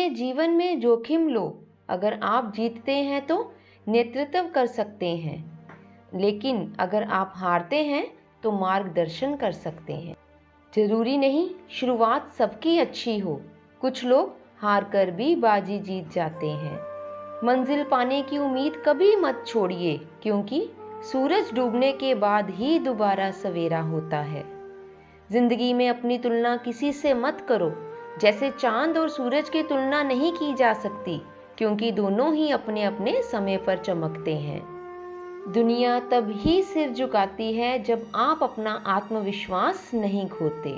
अपने जीवन में जोखिम लो। अगर आप जीतते हैं तो नेतृत्व कर सकते हैं, लेकिन अगर आप हारते हैं तो मार्गदर्शन कर सकते हैं। जरूरी नहीं शुरुआत सबकी अच्छी हो, कुछ लोग हार कर भी बाजी जीत जाते हैं। मंजिल पाने की उम्मीद कभी मत छोड़िए, क्योंकि सूरज डूबने के बाद ही दोबारा सवेरा होता है। जिंदगी में अपनी तुलना किसी से मत करो। जैसे चांद और सूरज की तुलना नहीं की जा सकती, क्योंकि दोनों ही अपने अपने समय पर चमकते हैं। दुनिया तब ही सिर झुकाती है जब आप अपना आत्मविश्वास नहीं खोते।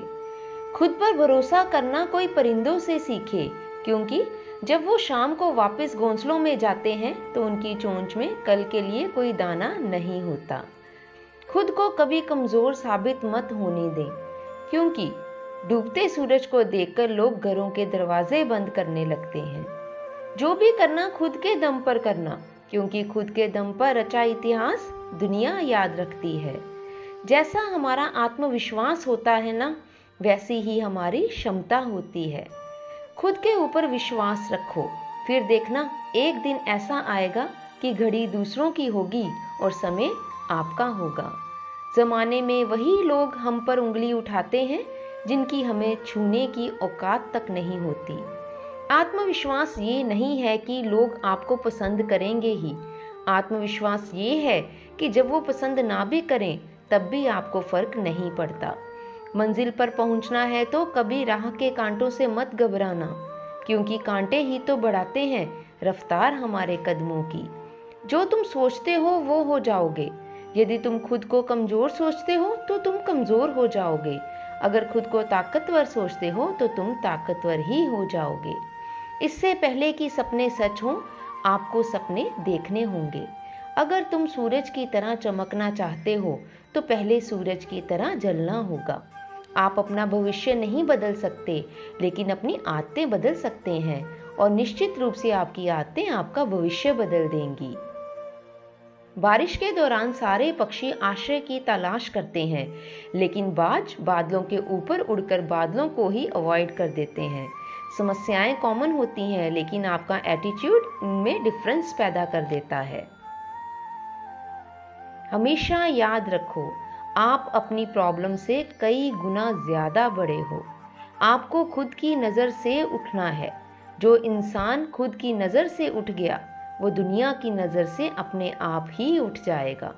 खुद पर भरोसा करना कोई परिंदों से सीखे, क्योंकि जब वो शाम को वापस घोंसलों में जाते हैं तो उनकी चोंच में कल के लिए कोई दाना नहीं होता। खुद को कभी कमजोर साबित मत होने दें, क्योंकि डूबते सूरज को देखकर लोग घरों के दरवाजे बंद करने लगते हैं। जो भी करना खुद के दम पर करना, क्योंकि खुद के दम पर रचा इतिहास दुनिया याद रखती है। जैसा हमारा आत्मविश्वास होता है ना, वैसी ही हमारी क्षमता होती है। खुद के ऊपर विश्वास रखो, फिर देखना एक दिन ऐसा आएगा कि घड़ी दूसरों की होगी और समय आपका होगा। जमाने में वही लोग हम पर उंगली उठाते हैं जिनकी हमें छूने की औकात तक नहीं होती। आत्मविश्वास ये नहीं है कि लोग आपको पसंद करेंगे ही। आत्मविश्वास ये है कि जब वो पसंद ना भी करें तब भी आपको फर्क नहीं पड़ता। मंजिल पर पहुंचना है तो कभी राह के कांटों से मत घबराना, क्योंकि कांटे ही तो बढ़ाते हैं रफ्तार हमारे कदमों की। जो तुम सोचते हो वो हो जाओगे। यदि तुम खुद को कमजोर सोचते हो तो तुम कमजोर हो जाओगे। अगर खुद को ताकतवर सोचते हो तो तुम ताकतवर ही हो जाओगे। इससे पहले कि सपने सच हों, आपको सपने देखने होंगे। अगर तुम सूरज की तरह चमकना चाहते हो तो पहले सूरज की तरह जलना होगा। आप अपना भविष्य नहीं बदल सकते, लेकिन अपनी आदतें बदल सकते हैं, और निश्चित रूप से आपकी आदतें आपका भविष्य बदल देंगी। बारिश के दौरान सारे पक्षी आश्रय की तलाश करते हैं, लेकिन बाज बादलों के ऊपर उड़कर बादलों को ही अवॉइड कर देते हैं। समस्याएं कॉमन होती हैं, लेकिन आपका एटीट्यूड इनमें डिफरेंस पैदा कर देता है। हमेशा याद रखो, आप अपनी प्रॉब्लम से कई गुना ज्यादा बड़े हो। आपको खुद की नज़र से उठना है। जो इंसान खुद की नज़र से उठ गया वो दुनिया की नज़र से अपने आप ही उठ जाएगा।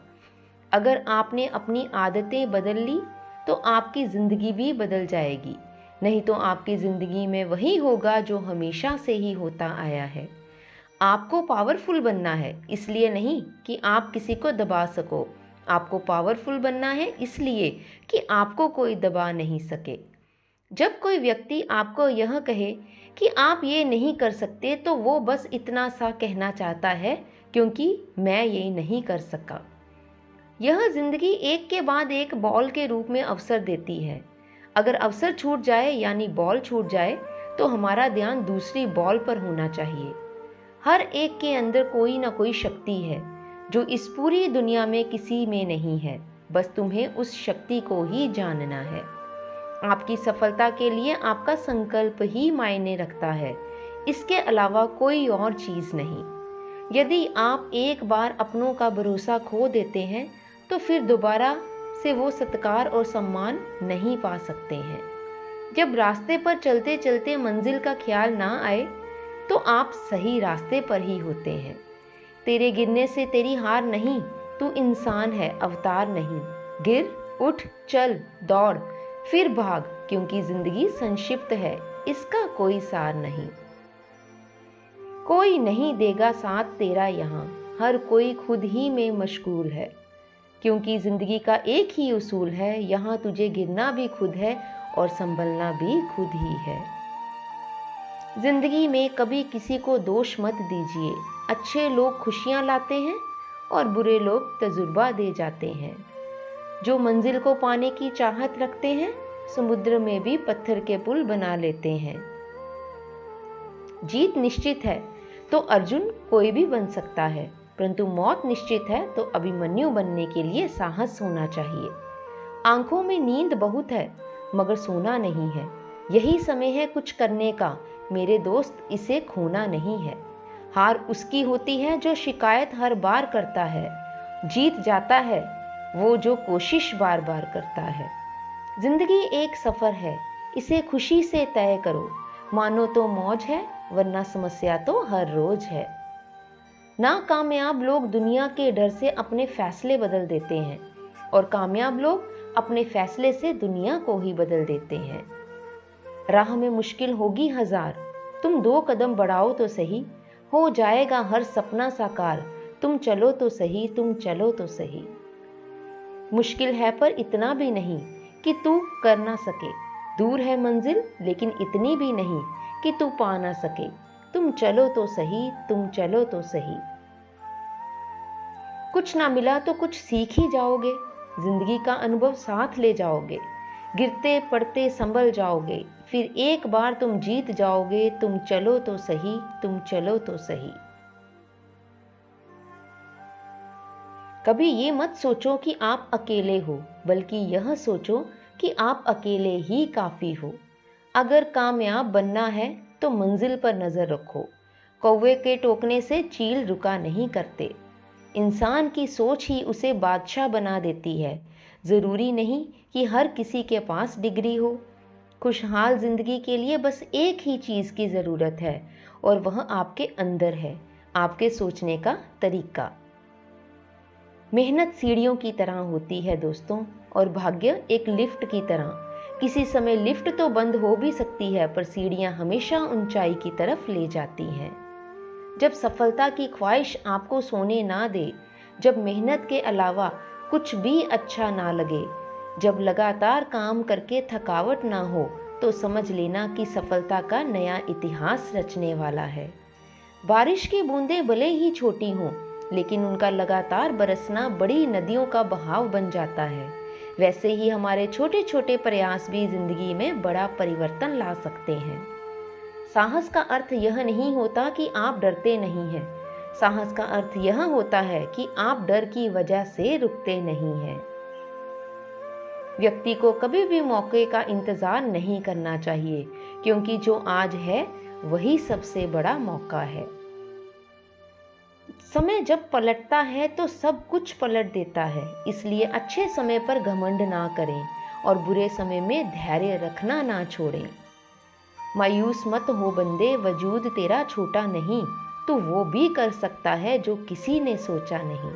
अगर आपने अपनी आदतें बदल ली तो आपकी ज़िंदगी भी बदल जाएगी, नहीं तो आपकी ज़िंदगी में वही होगा जो हमेशा से ही होता आया है। आपको पावरफुल बनना है, इसलिए नहीं कि आप किसी को दबा सको। आपको पावरफुल बनना है इसलिए कि आपको कोई दबा नहीं सके। जब कोई व्यक्ति आपको यह कहे कि आप ये नहीं कर सकते, तो वो बस इतना सा कहना चाहता है क्योंकि मैं ये नहीं कर सका। यह जिंदगी एक के बाद एक बॉल के रूप में अवसर देती है। अगर अवसर छूट जाए यानी बॉल छूट जाए तो हमारा ध्यान दूसरी बॉल पर होना चाहिए। हर एक के अंदर कोई ना कोई शक्ति है जो इस पूरी दुनिया में किसी में नहीं है। बस तुम्हें उस शक्ति को ही जानना है। आपकी सफलता के लिए आपका संकल्प ही मायने रखता है, इसके अलावा कोई और चीज़ नहीं। यदि आप एक बार अपनों का भरोसा खो देते हैं तो फिर दोबारा से वो सत्कार और सम्मान नहीं पा सकते हैं। जब रास्ते पर चलते चलते मंजिल का ख्याल ना आए तो आप सही रास्ते पर ही होते हैं। तेरे गिरने से तेरी हार नहीं, तू इंसान है, अवतार नहीं। गिर, उठ, चल, दौड़, फिर भाग, क्योंकि जिंदगी संक्षिप्त है, इसका कोई सार नहीं। कोई नहीं देगा साथ तेरा यहाँ, हर कोई खुद ही में मशगूल है। क्योंकि जिंदगी का एक ही उसूल है, यहाँ तुझे गिरना भी खुद है और संभलना भी खुद ही है। जिंदगी में कभी किसी को दोष मत दीजिए। अच्छे लोग खुशियाँ लाते हैं और बुरे लोग तजुर्बा दे जाते हैं। जो मंजिल को पाने की चाहत रखते हैं, समुद्र में भी पत्थर के पुल बना लेते हैं। जीत निश्चित है तो अर्जुन कोई भी बन सकता है, परंतु मौत निश्चित है तो अभिमन्यु बनने के लिए साहस होना चाहिए। आंखों में नींद बहुत है मगर सोना नहीं है। यही समय है कुछ करने का, मेरे दोस्त, इसे खोना नहीं है। हार उसकी होती है जो शिकायत हर बार करता है। जीत जाता है वो जो कोशिश बार बार करता है। जिंदगी एक सफर है, इसे खुशी से तय करो। मानो तो मौज है, वरना समस्या तो हर रोज है। नाकामयाब लोग दुनिया के डर से अपने फैसले बदल देते हैं और कामयाब लोग अपने फैसले से दुनिया को ही बदल देते हैं। राह में मुश्किल होगी हजार, तुम 2 कदम बढ़ाओ तो सही। हो जाएगा हर सपना साकार, तुम चलो तो सही, तुम चलो तो सही। मुश्किल है पर इतना भी नहीं कि तू कर ना सके। दूर है मंजिल लेकिन इतनी भी नहीं कि तू पा ना सके। तुम चलो तो सही, तुम चलो तो सही। कुछ ना मिला तो कुछ सीख ही जाओगे। जिंदगी का अनुभव साथ ले जाओगे। गिरते पड़ते संभल जाओगे। फिर एक बार तुम जीत जाओगे। तुम चलो तो सही, तुम चलो तो सही। कभी ये मत सोचो कि आप अकेले हो, बल्कि यह सोचो कि आप अकेले ही काफी हो। अगर कामयाब बनना है तो मंजिल पर नजर रखो। कौवे के टोकने से चील रुका नहीं करते। इंसान की सोच ही उसे बादशाह बना देती है। जरूरी नहीं कि हर किसी के पास डिग्री हो। खुशहाल जिंदगी के लिए बस एक ही चीज की जरूरत है और वह आपके अंदर है, आपके सोचने का तरीका। मेहनत सीढ़ियों की तरह होती है दोस्तों, और भाग्य एक लिफ्ट की तरह। किसी समय लिफ्ट तो बंद हो भी सकती है, पर सीढ़ियां हमेशा ऊंचाई की तरफ ले जाती हैं। जब सफलता की ख्वाहिश आपको सोने ना दे, जब मेहनत के अलावा कुछ भी अच्छा ना लगे, जब लगातार काम करके थकावट ना हो, तो समझ लेना कि सफलता का नया इतिहास रचने वाला है। बारिश की बूंदें भले ही छोटी हों, लेकिन उनका लगातार बरसना बड़ी नदियों का बहाव बन जाता है। वैसे ही हमारे छोटे छोटे प्रयास भी जिंदगी में बड़ा परिवर्तन ला सकते हैं। साहस का अर्थ यह नहीं होता कि आप डरते नहीं हैं। साहस का अर्थ यह होता है कि आप डर की वजह से रुकते नहीं हैं। व्यक्ति को कभी भी मौके का इंतजार नहीं करना चाहिए, क्योंकि जो आज है वही सबसे बड़ा मौका है। समय जब पलटता है तो सब कुछ पलट देता है, इसलिए अच्छे समय पर घमंड ना करें और बुरे समय में धैर्य रखना ना छोड़ें। मायूस मत हो बंदे, वजूद तेरा छोटा नहीं, तू वो भी कर सकता है जो किसी ने सोचा नहीं।